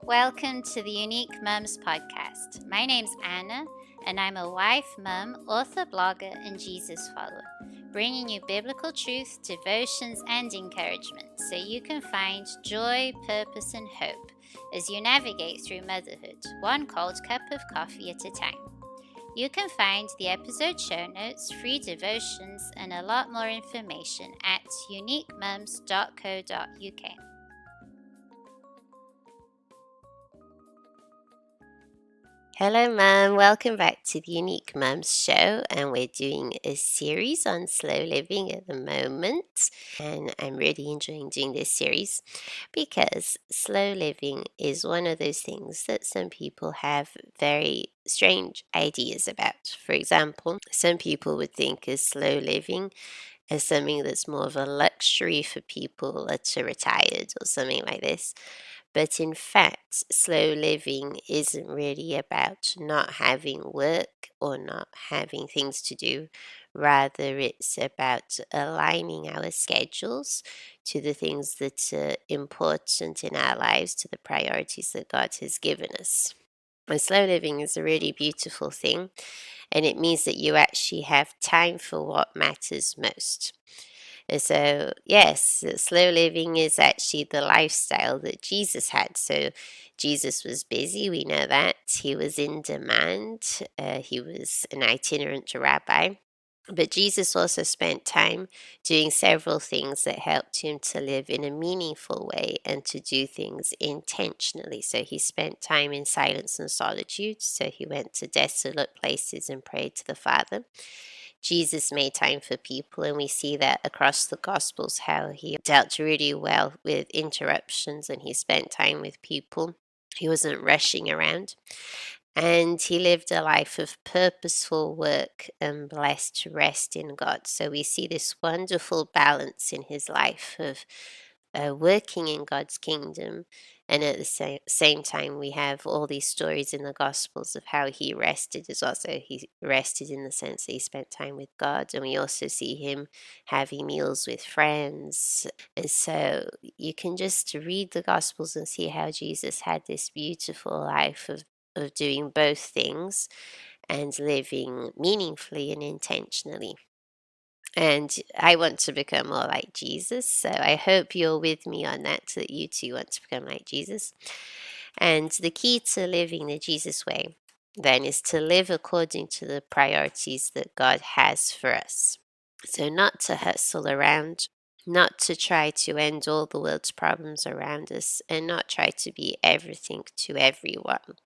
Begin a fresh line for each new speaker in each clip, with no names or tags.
Welcome to the Unique Mums podcast. My name's Anna, and I'm a wife, mum, author, blogger, and Jesus follower, bringing you biblical truth, devotions, and encouragement so you can find joy, purpose, and hope as you navigate through motherhood, one cold cup of coffee at a time. You can find the episode show notes, free devotions, and a lot more information at uniquemums.co.uk.
Hello, Mum. Welcome back to the Unique Mums Show. And we're doing a series on slow living at the moment. And I'm really enjoying doing this series because slow living is one of those things that some people have very strange ideas about. For example, some people would think of slow living as something that's more of a luxury for people that are retired or something like this. But in fact, slow living isn't really about not having work or not having things to do. Rather, it's about aligning our schedules to the things that are important in our lives, to the priorities that God has given us. And slow living is a really beautiful thing, and it means that you actually have time for what matters most. So, yes, slow living is actually the lifestyle that Jesus had. So, Jesus was busy, we know that. He was in demand, he was an itinerant rabbi. But Jesus also spent time doing several things that helped him to live in a meaningful way and to do things intentionally. So he spent time in silence and solitude. So he went to desolate places and prayed to the Father. Jesus made time for people, and we see that across the Gospels how he dealt really well with interruptions and he spent time with people. He wasn't rushing around. And he lived a life of purposeful work and blessed rest in God. So we see this wonderful balance in his life of working in God's kingdom. And at the same time, we have all these stories in the Gospels of how he rested as well. So he rested in the sense that he spent time with God. And we also see him having meals with friends. And so you can just read the Gospels and see how Jesus had this beautiful life of doing both things and living meaningfully and intentionally. And I want to become more like Jesus. So I hope you're with me on that, so that you too want to become like Jesus. And the key to living the Jesus way then is to live according to the priorities that God has for us. So, not to hustle around, not to try to end all the world's problems around us, and not try to be everything to everyone.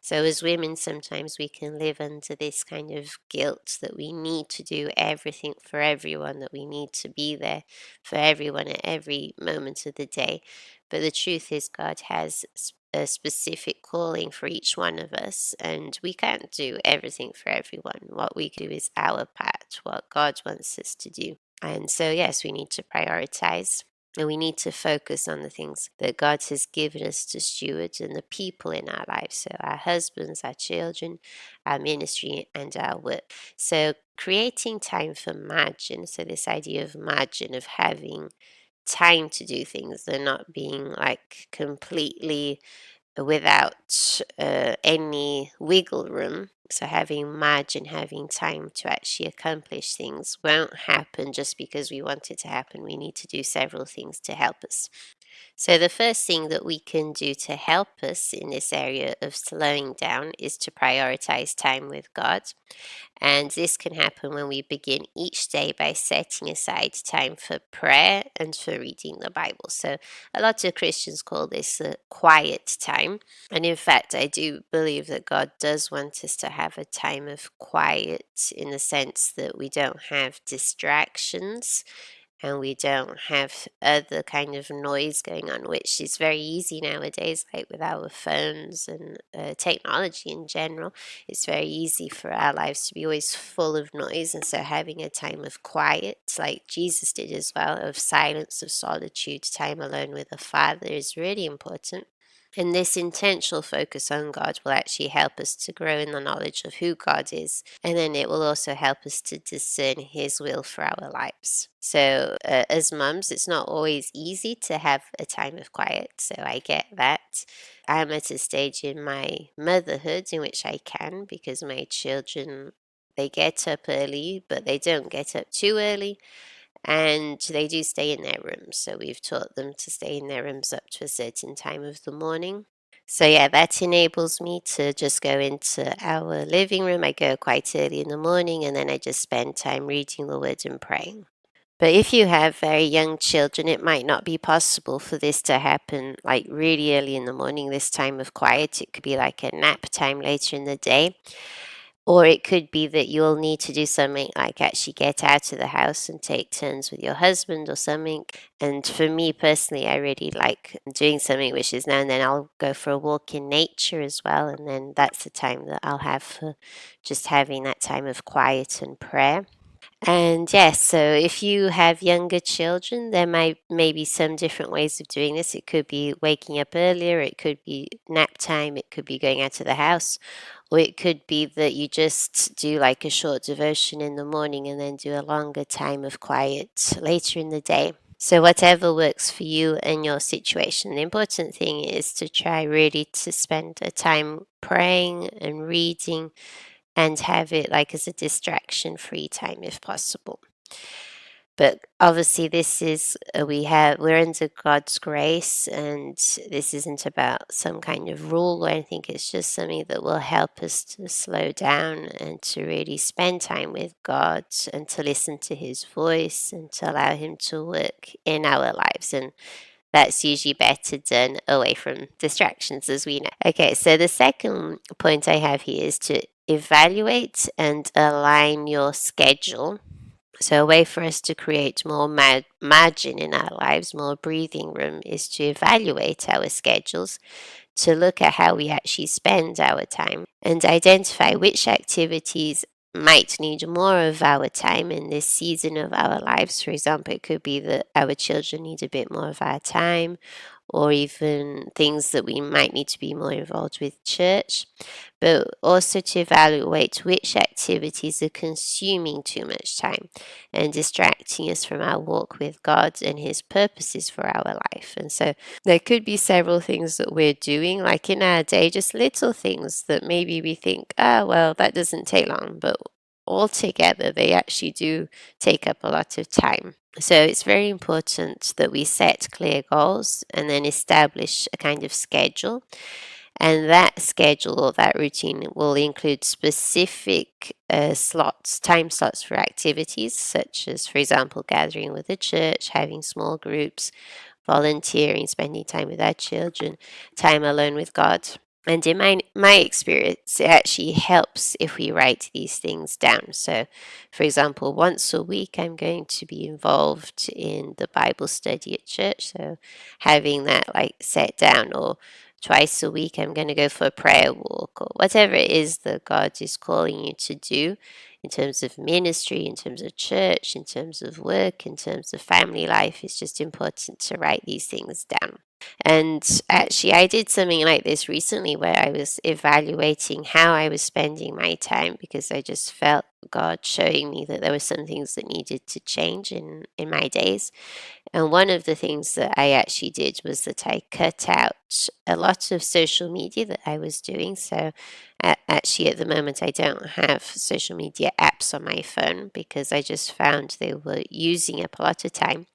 So, as women, sometimes we can live under this kind of guilt that we need to do everything for everyone, that we need to be there for everyone at every moment of the day. But the truth is, God has a specific calling for each one of us, and we can't do everything for everyone. What we do is our part, what God wants us to do. And so, yes, we need to prioritize. And we need to focus on the things that God has given us to steward and the people in our lives. So, our husbands, our children, our ministry, and our work. So, creating time for margin. So, this idea of margin, of having time to do things and not being like completely without any wiggle room. So, having margin, having time to actually accomplish things won't happen just because we want it to happen. We need to do several things to help us. So, the first thing that we can do to help us in this area of slowing down is to prioritize time with God. And this can happen when we begin each day by setting aside time for prayer and for reading the Bible. So, a lot of Christians call this a quiet time. And in fact, I do believe that God does want us to have a time of quiet in the sense that we don't have distractions and we don't have other kind of noise going on, which is very easy nowadays, like with our phones and technology in general. It's very easy for our lives to be always full of noise, and so having a time of quiet, like Jesus did as well, of silence, of solitude, time alone with the Father, is really important. And this intentional focus on God will actually help us to grow in the knowledge of who God is. And then it will also help us to discern His will for our lives. So, as mums, it's not always easy to have a time of quiet. So, I get that. I'm at a stage in my motherhood in which I can, because my children, they get up early, but they don't get up too early, and they do stay in their rooms. So we've taught them to stay in their rooms up to a certain time of the morning. So yeah, that enables me to just go into our living room. I go quite early in the morning, and then I just spend time reading the word and praying. But if you have very young children, it might not be possible for this to happen like really early in the morning, this time of quiet. It could be like a nap time later in the day. Or it could be that you'll need to do something like actually get out of the house and take turns with your husband or something. And for me personally, I really like doing something which is now and then I'll go for a walk in nature as well. And then that's the time that I'll have for just having that time of quiet and prayer. And yes, so if you have younger children, there might maybe some different ways of doing this. It could be waking up earlier, it could be nap time, it could be going out of the house, or it could be that you just do like a short devotion in the morning and then do a longer time of quiet later in the day. So whatever works for you and your situation. The important thing is to try really to spend a time praying and reading and have it like as a distraction free time if possible. But obviously this is we're under God's grace, and this isn't about some kind of rule or anything. It's just something that will help us to slow down and to really spend time with God and to listen to His voice and to allow Him to work in our lives. And that's usually better done away from distractions, as we know. Okay, so the second point I have here is to evaluate and align your schedule. So, a way for us to create more margin in our lives, more breathing room, is to evaluate our schedules, to look at how we actually spend our time and identify which activities might need more of our time in this season of our lives. For example, it could be that our children need a bit more of our time, or even things that we might need to be more involved with church, but also to evaluate which activities are consuming too much time and distracting us from our walk with God and His purposes for our life. And so there could be several things that we're doing, like in our day, just little things that maybe we think, well, that doesn't take long, but altogether they actually do take up a lot of time. So it's very important that we set clear goals and then establish a kind of schedule. And that schedule or that routine will include specific time slots for activities, such as, for example, gathering with the church, having small groups, volunteering, spending time with our children, time alone with God. And in my experience, it actually helps if we write these things down. So, for example, once a week, I'm going to be involved in the Bible study at church. So, having that like set down, or twice a week, I'm going to go for a prayer walk, or whatever it is that God is calling you to do in terms of ministry, in terms of church, in terms of work, in terms of family life. It's just important to write these things down. And actually, I did something like this recently where I was evaluating how I was spending my time, because I just felt God showing me that there were some things that needed to change in my days. And one of the things that I actually did was that I cut out a lot of social media that I was doing. So, actually, at the moment, I don't have social media apps on my phone because I just found they were using up a lot of time.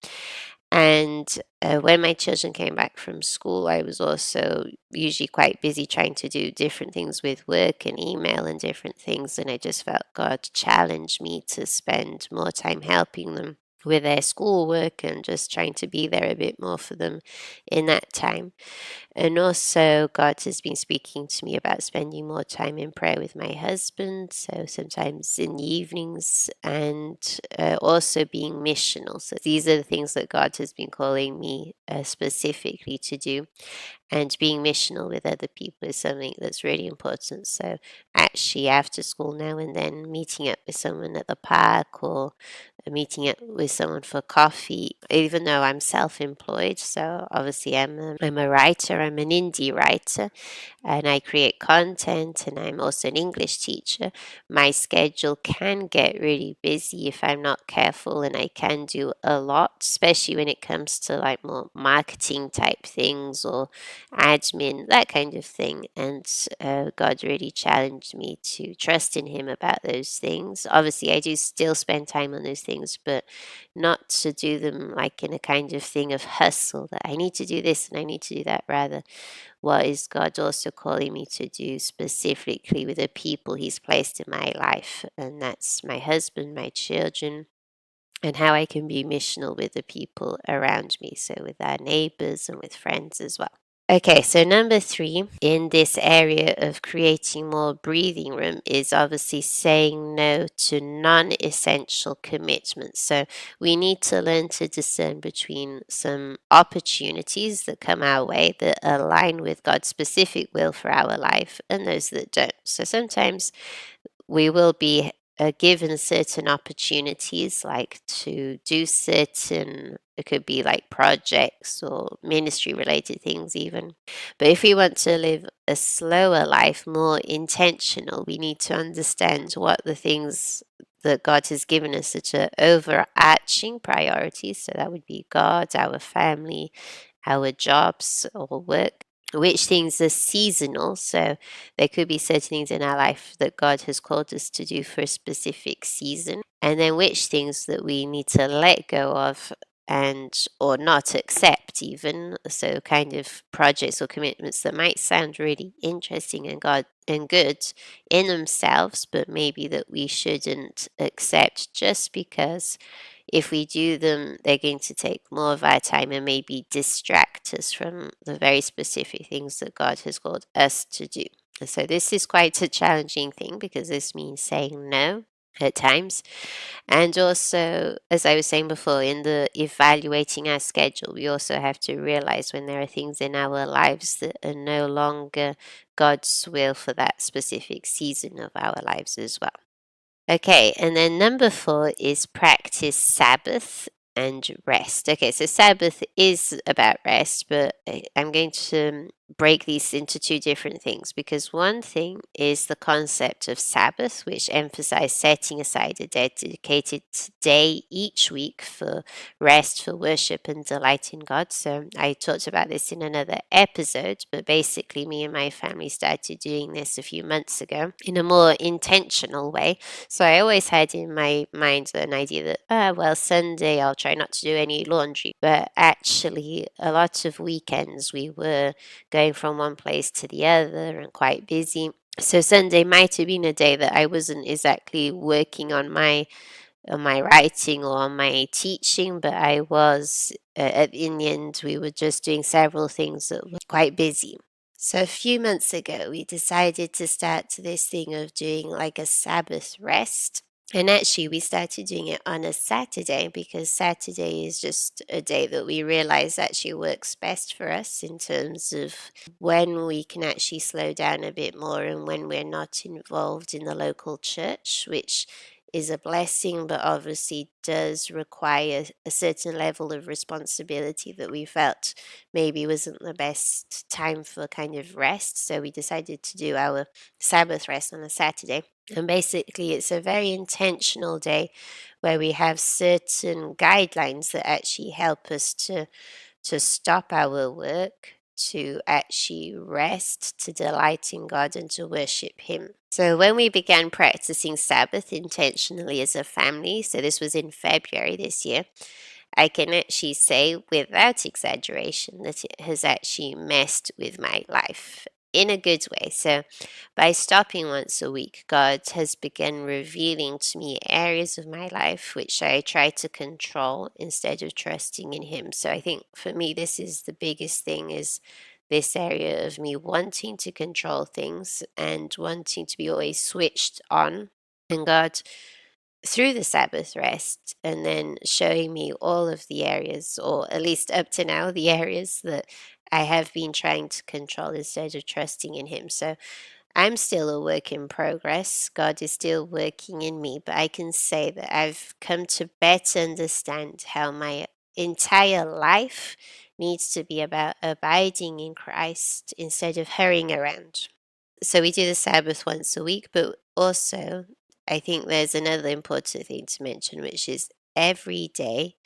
And when my children came back from school, I was also usually quite busy trying to do different things with work and email and different things. And I just felt God challenged me to spend more time helping them with their schoolwork and just trying to be there a bit more for them in that time. And also, God has been speaking to me about spending more time in prayer with my husband. So, sometimes in the evenings, and also being missional. So, these are the things that God has been calling me specifically to do. And being missional with other people is something that's really important. So, actually, after school now and then, meeting up with someone at the park, or meeting up with someone for coffee, even though I'm self-employed. So obviously I'm a writer, I'm an indie writer, and I create content, and I'm also an English teacher. My schedule can get really busy if I'm not careful, and I can do a lot, especially when it comes to like more marketing type things or admin, that kind of thing. And God really challenged me to trust in Him about those things. Obviously, I do still spend time on those things, but not to do them like in a kind of thing of hustle that I need to do this and I need to do that. Rather, what is God also calling me to do specifically with the people He's placed in my life? And that's my husband, my children, and how I can be missional with the people around me. So, with our neighbors and with friends as well. Okay, so number 3 in this area of creating more breathing room is obviously saying no to non essential commitments. So we need to learn to discern between some opportunities that come our way that align with God's specific will for our life and those that don't. So sometimes we will be given certain opportunities, like to do certain, it could be like projects or ministry related things, even. But if we want to live a slower life, more intentional, we need to understand what the things that God has given us such are overarching priorities. So that would be God, our family, our jobs or work, which things are seasonal. So there could be certain things in our life that God has called us to do for a specific season, and then which things that we need to let go of and or not accept even. So kind of projects or commitments that might sound really interesting and God and good in themselves, but maybe that we shouldn't accept just because if we do them, they're going to take more of our time and maybe distract us from the very specific things that God has called us to do. And so this is quite a challenging thing because this means saying no at times. And also, as I was saying before, in the evaluating our schedule, we also have to realize when there are things in our lives that are no longer God's will for that specific season of our lives as well. Okay, and then number 4 is practice Sabbath and rest. Okay, so Sabbath is about rest, but I'm going to break these into 2 different things because one thing is the concept of Sabbath, which emphasizes setting aside a dedicated day each week for rest, for worship, and delight in God. So I talked about this in another episode, but basically, me and my family started doing this a few months ago in a more intentional way. So I always had in my mind an idea that, well, Sunday I'll try not to do any laundry. But actually, a lot of weekends we were going from one place to the other and quite busy. So Sunday might have been a day that I wasn't exactly working on my writing or on my teaching, but I was in the end we were just doing several things that were quite busy. So a few months ago, we decided to start this thing of doing like a Sabbath rest. And actually, we started doing it on a Saturday because Saturday is just a day that we realize actually works best for us in terms of when we can actually slow down a bit more and when we're not involved in the local church, which is a blessing, but obviously does require a certain level of responsibility that we felt maybe wasn't the best time for kind of rest. So we decided to do our Sabbath rest on a Saturday. And basically, it's a very intentional day where we have certain guidelines that actually help us to stop our work, to actually rest, to delight in God, and to worship Him. So, when we began practicing Sabbath intentionally as a family, so this was in February this year, I can actually say without exaggeration that it has actually messed with my life in a good way. So, by stopping once a week, God has begun revealing to me areas of my life which I try to control instead of trusting in Him. So, I think for me, this is the biggest thing is this area of me wanting to control things and wanting to be always switched on. And God through the Sabbath rest and then showing me all of the areas, or at least up to now, the areas that I have been trying to control instead of trusting in Him. So I'm still a work in progress. God is still working in me, but I can say that I've come to better understand how my entire life needs to be about abiding in Christ instead of hurrying around. So we do the Sabbath once a week, but also I think there's another important thing to mention, which is every day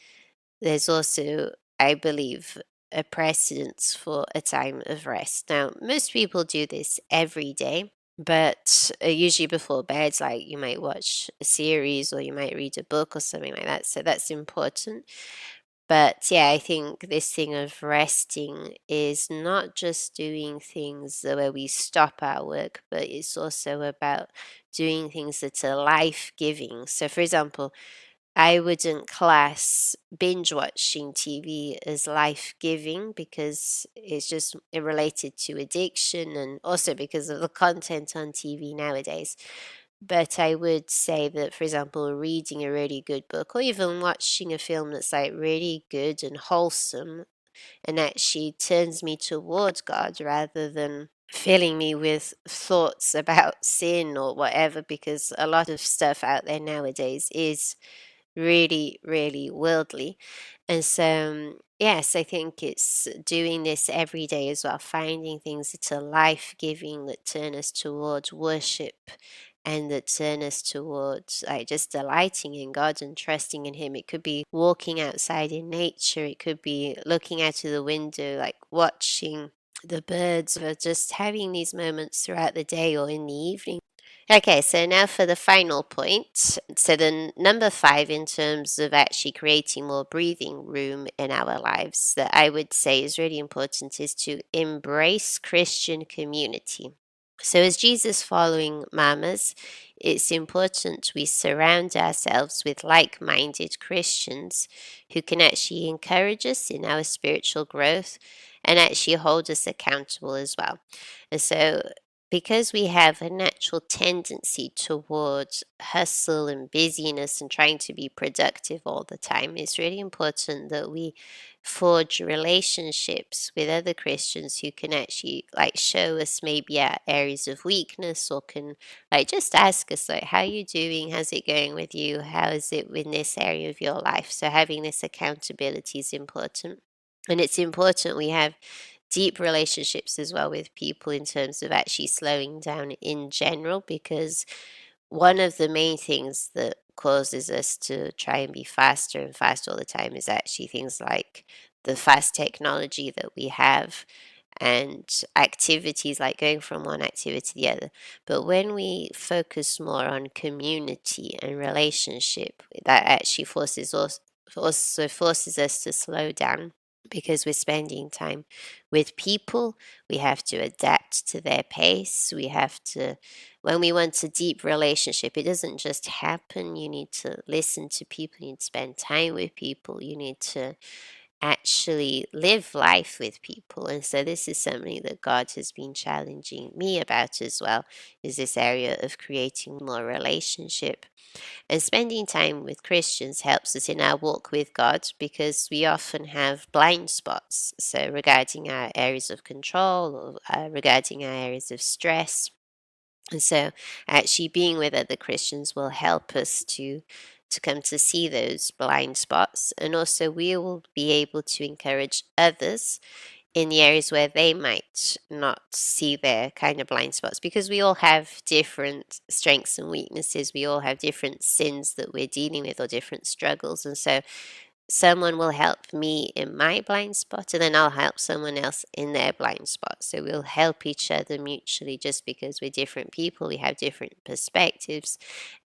there's also, I believe, a precedence for a time of rest. Now, most people do this every day, but usually before bed, like you might watch a series or you might read a book or something like that. So that's important. But yeah, I think this thing of resting is not just doing things where we stop our work, but it's also about doing things that are life giving. So, for example, I wouldn't class binge watching TV as life giving because it's just related to addiction and also because of the content on TV nowadays. But I would say that, for example, reading a really good book or even watching a film that's like really good and wholesome and actually turns me towards God rather than filling me with thoughts about sin or whatever, because a lot of stuff out there nowadays is really, really worldly. And so, yes, I think it's doing this every day as well, finding things that are life giving, that turn us towards worship and that turn us towards like just delighting in God and trusting in Him. It could be walking outside in nature, it could be looking out of the window, like watching the birds, or just having these moments throughout the day or in the evening. Okay, so now for the final point. So, the number five, in terms of actually creating more breathing room in our lives, that I would say is really important, is to embrace Christian community. So, as Jesus following mamas, it's important we surround ourselves with like minded Christians who can actually encourage us in our spiritual growth and actually hold us accountable as well. And so, because we have a natural tendency towards hustle and busyness and trying to be productive all the time, it's really important that we forge relationships with other Christians who can actually like show us maybe our areas of weakness or can like just ask us like how are you doing, how's it going with you, how is it in this area of your life. So having this accountability is important, and it's important we have deep relationships as well with people in terms of actually slowing down in general, because one of the main things that causes us to try and be faster and faster all the time is actually things like the fast technology that we have and activities like going from one activity to the other. But when we focus more on community and relationship, that actually forces us also forces us to slow down because we're spending time with people. We have to adapt to their pace. We have to, when we want a deep relationship, it doesn't just happen. You need to listen to people, you need to spend time with people, you need to actually live life with people. And so this is something that God has been challenging me about as well, is this area of creating more relationship. And spending time with Christians helps us in our walk with God because we often have blind spots. So regarding our areas of control or regarding our areas of stress. And so actually being with other Christians will help us to come to see those blind spots, and also we will be able to encourage others in the areas where they might not see their kind of blind spots, because we all have different strengths and weaknesses, we all have different sins that we're dealing with or different struggles. And so someone will help me in my blind spot and then I'll help someone else in their blind spot. So we'll help each other mutually just because we're different people, we have different perspectives.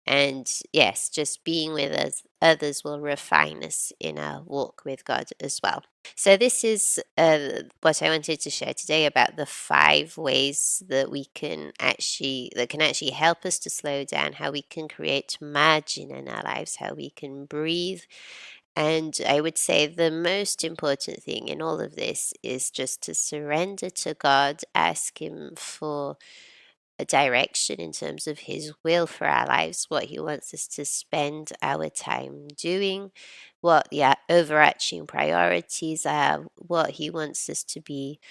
And yes, just being with us, others will refine us in our walk with God as well. So this is what I wanted to share today about the five ways that can actually help us to slow down, how we can create margin in our lives, how we can breathe. And I would say the most important thing in all of this is just to surrender to God, ask Him for a direction in terms of His will for our lives, what He wants us to spend our time doing, what the overarching priorities are, what He wants us to be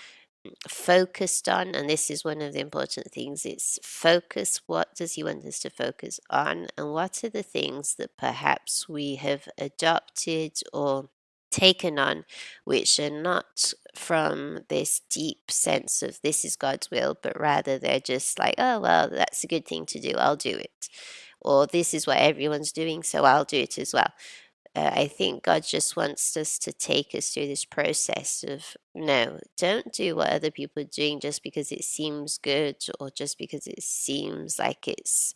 focused on, and this is one of the important things, it's focus. What does he want us to focus on, and what are the things that perhaps we have adopted or taken on which are not from this deep sense of this is God's will, but rather they're just like, oh well, that's a good thing to do, I'll do it, or this is what everyone's doing, so I'll do it as well. I think God just wants us to take us through this process of no, don't do what other people are doing just because it seems good or just because it seems like it's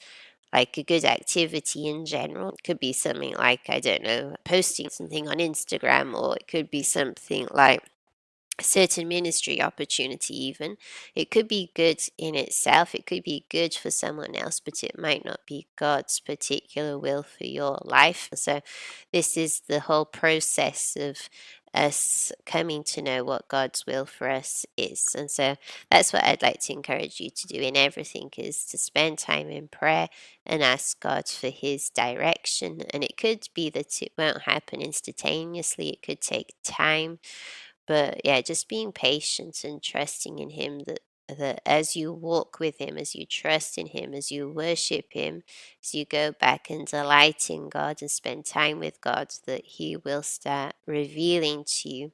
like a good activity in general. It could be something like, I don't know, posting something on Instagram, or it could be something like a certain ministry opportunity, even. It could be good in itself, it could be good for someone else, but it might not be God's particular will for your life. So this is the whole process of us coming to know what God's will for us is. And so that's what I'd like to encourage you to do in everything, is to spend time in prayer and ask God for his direction. And it could be that it won't happen instantaneously, it could take time, but yeah, just being patient and trusting in him, that as you walk with him, as you trust in him, as you worship him, as you go back and delight in God and spend time with God, that he will start revealing to you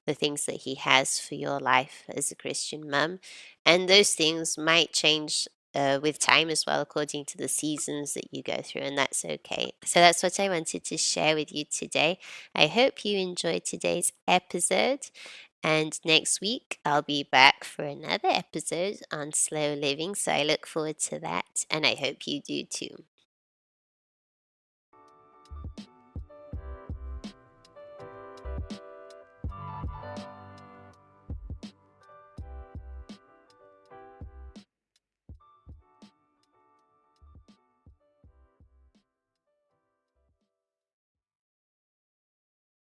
the things that he has for your life as a Christian mum. And those things might change with time as well, according to the seasons that you go through, and that's okay. So that's what I wanted to share with you today. I hope you enjoyed today's episode. And next week, I'll be back for another episode on slow living. So I look forward to that. And I hope you do too.